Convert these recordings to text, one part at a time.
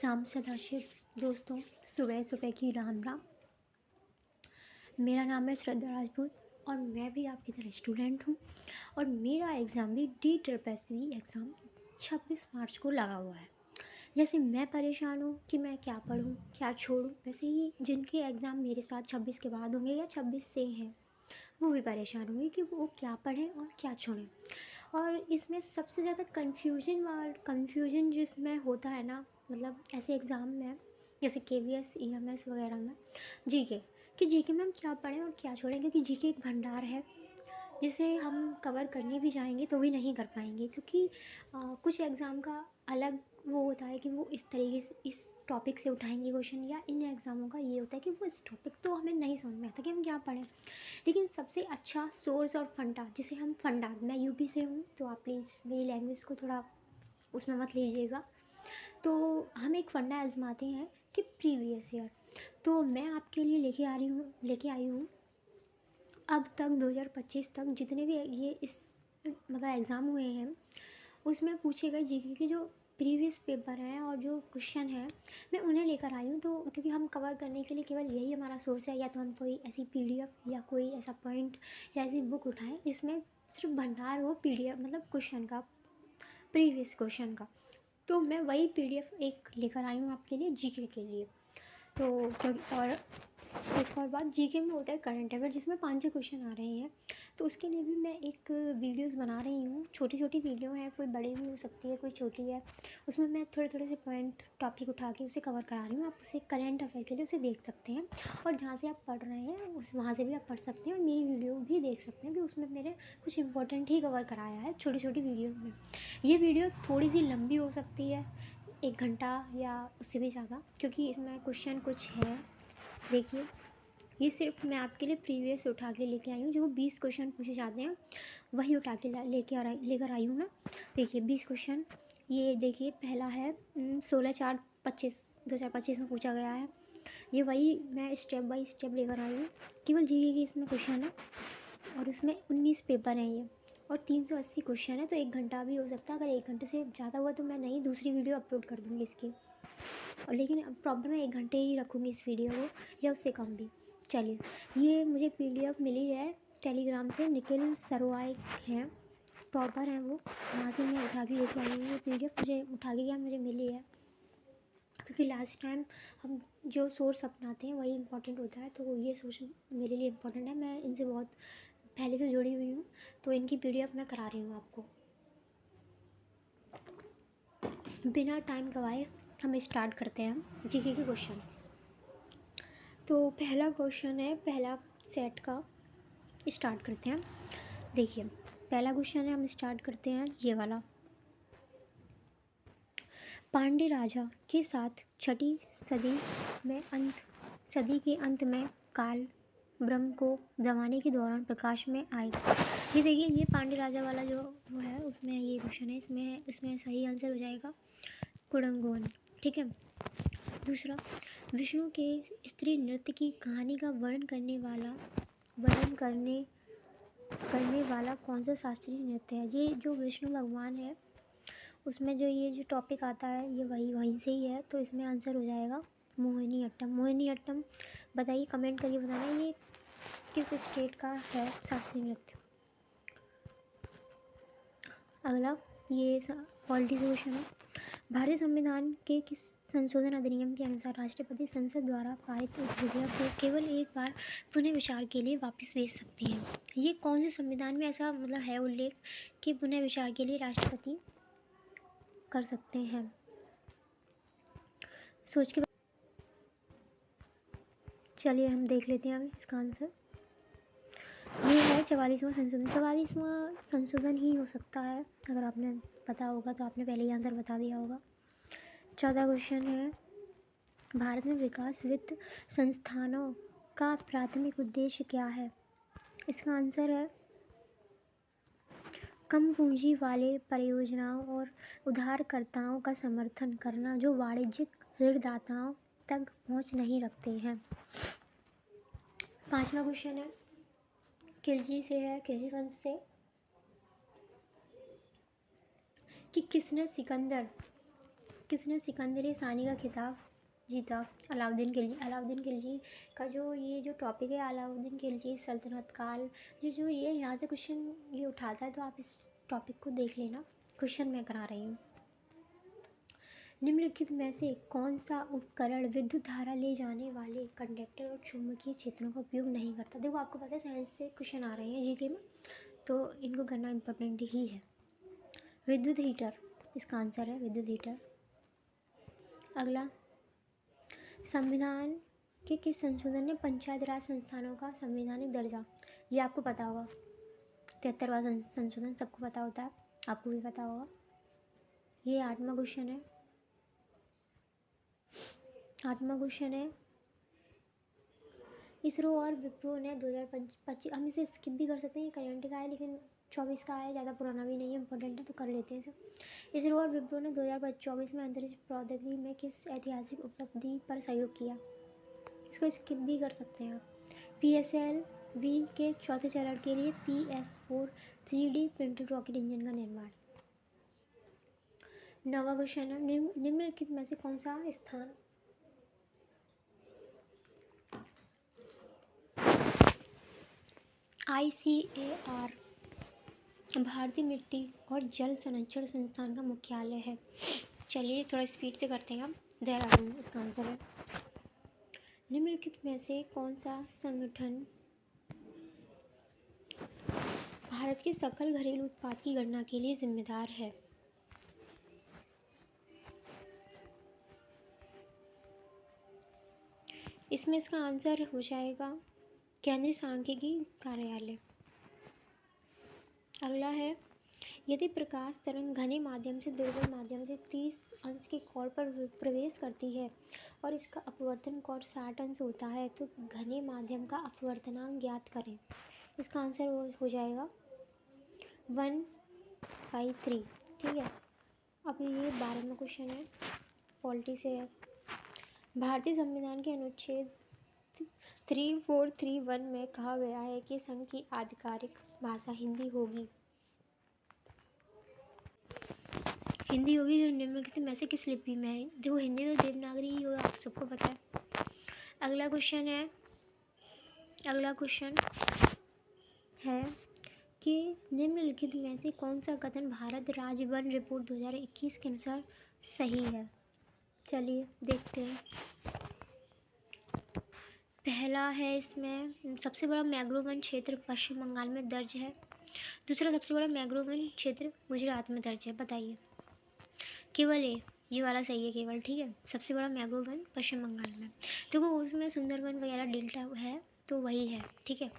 शाम सदाशिव। दोस्तों, सुबह सुबह की राम राम। मेरा नाम है श्रद्धा राजपूत और मैं भी आपकी तरह स्टूडेंट हूँ। और मेरा एग्ज़ाम भी DSSB एग्ज़ाम 26 मार्च को लगा हुआ है। जैसे मैं परेशान हूँ कि मैं क्या पढूँ क्या छोड़ूँ, वैसे ही जिनके एग्ज़ाम मेरे साथ 26 के बाद होंगे या 26 से हैं वो भी परेशान होंगे कि वो क्या पढ़ें और क्या छोड़ें। और इसमें सबसे ज़्यादा कन्फ्यूजन जिसमें होता है ना, मतलब ऐसे एग्ज़ाम में जैसे KVS EMS वगैरह में जीके, कि जीके में हम क्या पढ़ें और क्या छोड़ें, क्योंकि जीके एक भंडार है जिसे हम कवर करने भी जाएंगे तो भी नहीं कर पाएंगे, क्योंकि कुछ एग्ज़ाम का अलग वो होता है कि वो इस तरीके से इस टॉपिक से उठाएंगे क्वेश्चन, या इन एग्ज़ामों का ये होता है कि वो इस टॉपिक तो हमें नहीं समझ में आता कि हम क्या पढ़ें। लेकिन सबसे अच्छा सोर्स और फंडा जिसे हम फंडा, मैं यूपी से हूँ तो आप प्लीज़ मेरी लैंग्वेज को थोड़ा उसमें मत लीजिएगा। तो हम एक फंडा आजमाते हैं कि प्रीवियस ईयर। तो मैं आपके लिए लेके आई हूँ अब तक 2025 तक जितने भी ये इस मतलब एग्ज़ाम हुए हैं उसमें पूछे गए जीके के जो प्रीवियस पेपर हैं और जो क्वेश्चन हैं मैं उन्हें लेकर आई हूँ। तो क्योंकि हम कवर करने के लिए केवल यही हमारा सोर्स है, या तो हम कोई ऐसी PDF या कोई ऐसा पॉइंट या ऐसी बुक उठाएं जिसमें सिर्फ भंडार हो PDF, मतलब क्वेश्चन का, प्रीवियस क्वेश्चन का। तो मैं वही PDF एक लेकर आई हूँ आपके लिए जीके के लिए। तो और एक और बात, जीके में होता है करंट अफेयर जिसमें 5-6 क्वेश्चन आ रहे हैं। तो उसके लिए भी मैं एक वीडियोस बना रही हूँ, छोटी छोटी वीडियो है, कोई बड़ी भी हो सकती है कोई छोटी है। उसमें मैं थोड़े थोड़े से पॉइंट टॉपिक उठा के उसे कवर करा रही हूँ। आप उसे करंट अफेयर के लिए उसे देख सकते हैं, और जहाँ से आप पढ़ रहे हैं उस वहाँ से भी आप पढ़ सकते हैं और मेरी वीडियो भी देख सकते हैं कि उसमें मैंने कुछ इंपॉर्टेंट ही कवर कराया है छोटी छोटी वीडियो में। ये वीडियो थोड़ी सी लंबी हो सकती है, 1 घंटा या उससे भी ज़्यादा, क्योंकि इसमें क्वेश्चन कुछ है। देखिए, ये सिर्फ मैं आपके लिए प्रीवियस उठा के लेके आई हूँ, जो 20 क्वेश्चन पूछे जाते हैं वही उठा के लेकर आई हूँ मैं। देखिए 20 क्वेश्चन। ये देखिए पहला है 16/4/25 2025 में पूछा गया है। ये वही मैं स्टेप बाय स्टेप लेकर आई हूँ। केवल जीके की इसमें क्वेश्चन है और उसमें 19 पेपर हैं ये, और 380 क्वेश्चन है। तो 1 घंटा भी हो सकता है, अगर 1 घंटे से ज़्यादा हुआ तो मैं नई दूसरी वीडियो अपलोड कर दूँगी इसकी। और लेकिन अब प्रॉब्लम है 1 घंटे ही रखूँगी इस वीडियो को, या उससे कम भी। चलिए, ये मुझे PDF मिली है टेलीग्राम से, निखिल सरवाई हैं, टॉपर हैं वो, वहाँ से मैं उठा के लेके आई हूँ। ये PDF मुझे उठा के क्या मुझे मिली है, क्योंकि लास्ट टाइम हम जो सोर्स अपनाते हैं वही इम्पोर्टेंट होता है, तो ये सोर्स मेरे लिए इम्पोर्टेंट है। मैं इनसे बहुत पहले से जुड़ी हुई हूँ, तो इनकी PDF मैं करा रही हूँ आपको। बिना टाइम गवाए हम स्टार्ट करते हैं जीके के क्वेश्चन। तो पहला क्वेश्चन है, पहला सेट का स्टार्ट करते हैं। देखिए पहला क्वेश्चन है, हम स्टार्ट करते हैं ये वाला। पांड्य राजा के साथ छठी सदी के अंत में काल ब्रह्म को दबाने के दौरान प्रकाश में आए। ये देखिए, ये पांड्य राजा वाला जो वो है उसमें ये क्वेश्चन है। इसमें सही आंसर हो जाएगा कुडंगोन। ठीक है। दूसरा, विष्णु के स्त्री नृत्य की कहानी का वर्णन करने वाला कौन सा शास्त्रीय नृत्य है। ये जो विष्णु भगवान है उसमें जो ये जो टॉपिक आता है ये वहीं से ही है, तो इसमें आंसर हो जाएगा मोहिनी अट्टम। मोहिनी अट्टम बताइए, कमेंट करके बताना ये किस स्टेट का है शास्त्रीय नृत्य। अगला, ये पॉलिटी से क्वेश्चन है। भारतीय संविधान के किस संशोधन अधिनियम के अनुसार राष्ट्रपति संसद द्वारा पारित विधेयक को केवल एक बार पुनः विचार के लिए वापस भेज सकते हैं। ये कौन से संविधान में ऐसा मतलब है उल्लेख कि पुनः विचार के लिए राष्ट्रपति कर सकते हैं। सोच के चलिए हम देख लेते हैं इसका आंसर। ये है 44वां संशोधन। 44वां संशोधन ही हो सकता है, अगर आपने पता होगा तो आपने पहले ही आंसर बता दिया होगा। 14 क्वेश्चन है, भारत में विकास वित्त संस्थानों का प्राथमिक उद्देश्य क्या है। इसका आंसर है कम पूंजी वाले परियोजनाओं और उधारकर्ताओं का समर्थन करना जो वाणिज्यिक ऋणदाताओं तक पहुंच नहीं रखते हैं। 5वां क्वेश्चन है, खिलजी से है, खिलजी वंश से, कि किसने सिकंदर सानी का खिताब जीता? अलाउद्दीन खिलजी। अलाउद्दीन खिलजी का जो टॉपिक है, अलाउद्दीन खिलजी सल्तनत काल, जो ये यहाँ से क्वेश्चन ये उठाता है, तो आप इस टॉपिक को देख लेना, क्वेश्चन मैं करा रही हूँ। निम्नलिखित में से कौन सा उपकरण विद्युत धारा ले जाने वाले कंडक्टर और चुंबकीय क्षेत्रों का उपयोग नहीं करता? देखो, आपको पता है साइंस से क्वेश्चन आ रहे हैं जीके में, तो इनको करना इम्पोर्टेंट ही है। विद्युत हीटर इसका आंसर है, विद्युत हीटर। अगला, संविधान के किस संशोधन ने पंचायत राज संस्थानों का संवैधानिक दर्जा, ये आपको पता होगा, 73वां संशोधन सबको पता होता है, आपको भी पता होगा। ये 8वां क्वेश्चन है, 8वां क्वेश्चन है। इसरो और विप्रो ने 2025, हम इसे स्किप भी कर सकते हैं, ये करंट का है लेकिन 24 का है, ज़्यादा पुराना भी नहीं है, इंपॉर्टेंट है तो कर लेते हैं इसे। इसरो और विप्रो ने 2024 में अंतरिक्ष प्रौद्योगिकी में किस ऐतिहासिक उपलब्धि पर सहयोग किया? इसको स्किप भी कर सकते हैं आप। PSLV के चौथे चरण के लिए PS4 3D printed rocket engine का निर्माण। 9वां क्वेश्चन है, निम्नलिखित में से कौन सा स्थान ICAR भारतीय मिट्टी और जल संरक्षण संस्थान का मुख्यालय है? चलिए थोड़ा स्पीड से करते हैं हम। देहरादून इसका आंसर है। निम्नलिखित में से कौन सा संगठन भारत के सकल घरेलू उत्पाद की गणना के लिए जिम्मेदार है? इसमें इसका आंसर हो जाएगा केंद्रीय सांख्यिकी कार्यालय। अगला है, यदि प्रकाश तरंग घने माध्यम से दुर्बल माध्यम से 30 अंश के कोण पर प्रवेश करती है और इसका अपवर्तन कोण 60 अंश होता है, तो घने माध्यम का अपवर्तनांक ज्ञात करें। इसका आंसर हो जाएगा 1/3। ठीक है, अब ये 12वां क्वेश्चन है, पॉलिटी से है। भारतीय संविधान के अनुच्छेद 3431 में कहा गया है कि संघ की आधिकारिक भाषा हिंदी होगी। हिंदी होगी जो निम्नलिखित में से किस लिपि में है? देखो, हिंदी तो देवनागरी ही होगा, आप सबको पता है। अगला क्वेश्चन है कि निम्नलिखित में से कौन सा कथन भारत राज्य वन रिपोर्ट 2021 के अनुसार सही है? चलिए देखते हैं। पहला है, इसमें सबसे बड़ा मैंग्रोव वन क्षेत्र पश्चिम बंगाल में दर्ज है। दूसरा, सबसे बड़ा मैंग्रोव वन क्षेत्र गुजरात में दर्ज है। बताइए, केवल ये वाला सही है केवल। ठीक है, सबसे बड़ा मैंग्रोव वन पश्चिम बंगाल में। देखो, उसमें सुंदरवन वगैरह डेल्टा है तो वही है। ठीक है,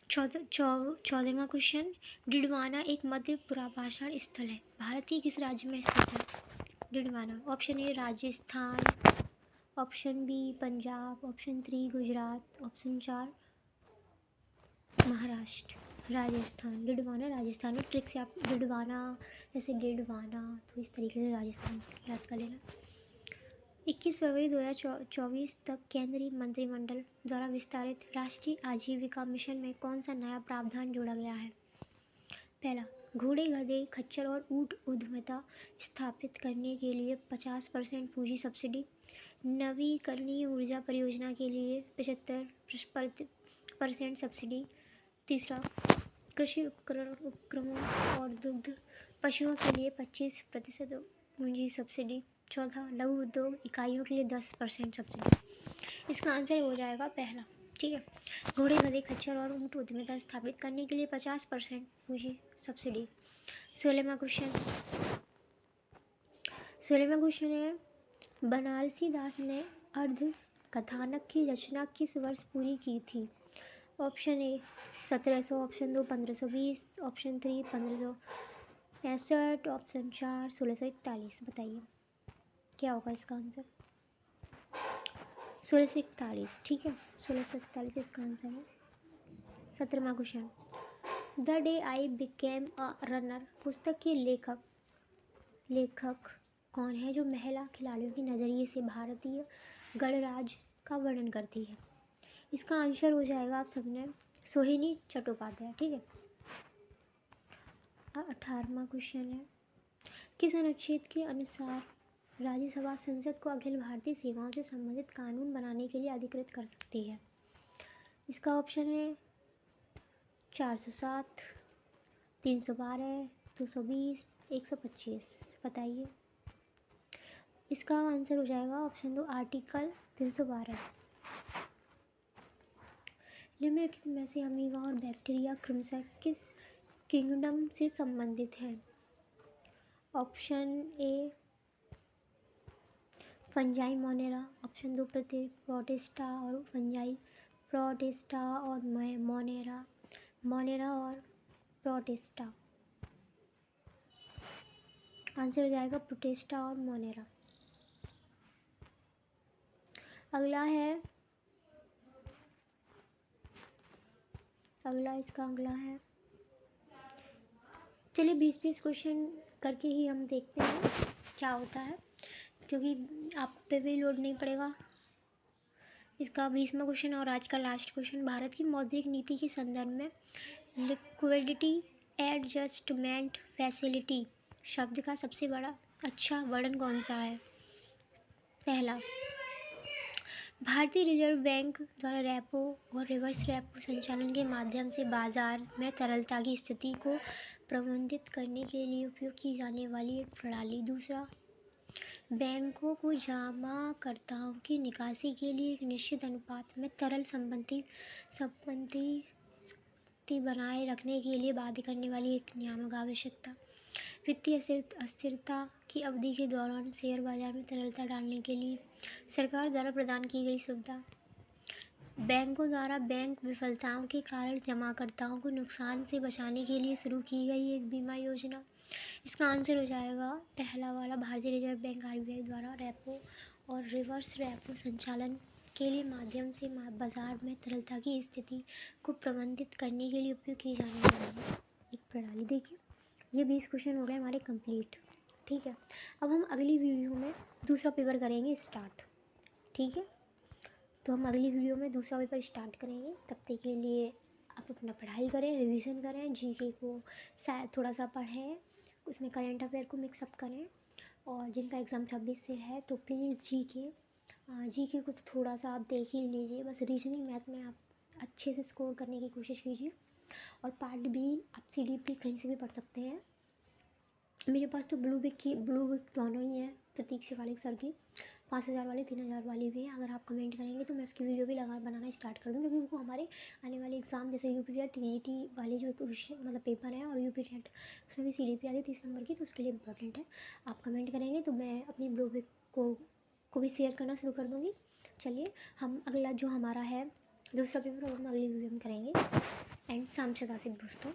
14वां क्वेश्चन, डिडवाना एक मध्य पुनर्वासन स्थल है, भारत के किस राज्य में स्थित है? Didwana, option A Rajasthan, option B Punjab, option 3 Gujarat, option 4 Maharashtra. Rajasthan, Didwana Rajasthan में। ट्रिक से आप डिडवाना जैसे डिडवाना, तो इस तरीके से राजस्थान याद कर लेना। 21 फरवरी 2024 तक केंद्रीय मंत्रिमंडल द्वारा विस्तारित राष्ट्रीय आजीविका मिशन में कौन सा नया प्रावधान जोड़ा गया है? पहला, घोड़े गधे खच्चर और ऊंट उद्यमिता स्थापित करने के लिए 50% पूंजी सब्सिडी, नवीकरणीय ऊर्जा परियोजना के लिए 75% सब्सिडी। तीसरा, कृषि उपक्रमों और दुग्ध पशुओं के लिए 25% पूंजी सब्सिडी। चौथा, लघु उद्योग इकाइयों के लिए 10% सब्सिडी। इसका आंसर हो जाएगा पहला। ठीक है, घोड़े गधे खच्चर और ऊंट उद्यमिता स्थापित करने के लिए 50% पूंजी सब्सिडी। 16वां क्वेश्चन है, बनारसी दास ने अर्ध कथानक की रचना किस वर्ष पूरी की थी? Option A 1700, option 2 1520, option 3 1565, option 4 1641। बताइए क्या होगा इसका आंसर? 1641। ठीक है, 1641 इसका आंसर है। 17वां question, the day I became a runner पुस्तक के लेखक कौन है जो महिला खिलाड़ियों के नज़रिए से भारतीय गणराज्य का वर्णन करती है? इसका आंसर हो जाएगा आप सबने सोहिनी चट्टोपाध्याय। ठीक है, 18वां क्वेश्चन है, किस अनुच्छेद के अनुसार राज्यसभा संसद को अखिल भारतीय सेवाओं से संबंधित कानून बनाने के लिए अधिकृत कर सकती है? इसका ऑप्शन है 407, 312, 220, 125। बताइए। इसका आंसर हो जाएगा ऑप्शन 2, आर्टिकल 312। निम्नलिखित में से अमीबा और बैक्टीरिया क्रमशः किस किंगडम से संबंधित हैं? Option A fungi Monera, option 2 protista और फंजाई, प्रोटिस्टा और मोनेरा, मोनेरा और प्रोटिस्टा। आंसर हो जाएगा प्रोटिस्टा और मोनेरा। अगला है, चलिए 20-20 क्वेश्चन करके ही हम देखते हैं क्या होता है, क्योंकि आप पे भी लोड नहीं पड़ेगा। इसका 20वां क्वेश्चन और आज का लास्ट क्वेश्चन, भारत की मौद्रिक नीति के संदर्भ में लिक्विडिटी एडजस्टमेंट फैसिलिटी शब्द का सबसे बड़ा अच्छा वर्णन कौन सा है? पहला, भारतीय रिजर्व बैंक द्वारा रेपो और रिवर्स रेपो संचालन के माध्यम से बाजार में तरलता की स्थिति को प्रबंधित करने के लिए उपयोग की जाने वाली एक प्रणाली। दूसरा, बैंकों को जमाकर्ताओं की निकासी के लिए एक निश्चित अनुपात में तरल संपत्ति बनाए रखने के लिए बाध्य करने वाली एक नियामक आवश्यकता। वित्तीय अस्थिरता की अवधि के दौरान शेयर बाजार में तरलता डालने के लिए सरकार द्वारा प्रदान की गई सुविधा। बैंकों द्वारा बैंक विफलताओं के कारण जमाकर्ताओं को नुकसान से बचाने के लिए शुरू की गई एक बीमा योजना। इसका आंसर हो जाएगा पहला वाला, भारतीय रिजर्व बैंक RBI द्वारा रेपो और रिवर्स रेपो संचालन के लिए माध्यम से बाजार में तरलता की स्थिति को प्रबंधित करने के लिए उपयोग की जाने वाली एक प्रणाली। देखिए, ये 20 क्वेश्चन हो गए हमारे कंप्लीट। ठीक है, अब हम अगली वीडियो में दूसरा पेपर करेंगे स्टार्ट। ठीक है, तो हम अगली वीडियो में दूसरा पेपर स्टार्ट करेंगे। तब तक के लिए आप अपना पढ़ाई करें, रिवीजन करें, जीके को शायद थोड़ा सा पढ़ें, उसमें करंट अफेयर को मिक्सअप करें। और जिनका एग्ज़ाम 26 से है तो प्लीज़ जीके को तो थोड़ा सा आप देख ही लीजिए। बस रीजनिंग मैथ में आप अच्छे से स्कोर करने की कोशिश कीजिए। और पार्ट भी आप CDP कहीं से भी पढ़ सकते हैं। मेरे पास तो ब्लू बुक दोनों ही हैं, प्रतीक शिवालिक सर की 5000 वाली, 3000 वाली भी है। अगर आप कमेंट करेंगे तो मैं उसकी वीडियो भी बनाना स्टार्ट कर दूँ, क्योंकि उनको हमारे आने वाले एग्ज़ाम जैसे UP टेट TET वाले जो मतलब पेपर है, और UP टेट उसमें भी CDP आती है 30 नंबर की, तो उसके लिए इंपॉर्टेंट है। आप कमेंट करेंगे तो मैं अपनी ब्लू बुक को भी शेयर करना शुरू कर दूँगी। चलिए, हम अगला जो हमारा है दूसरा पेपर, वो हम अगली वीडियो में करेंगे। एंड शाम से दोस्तों।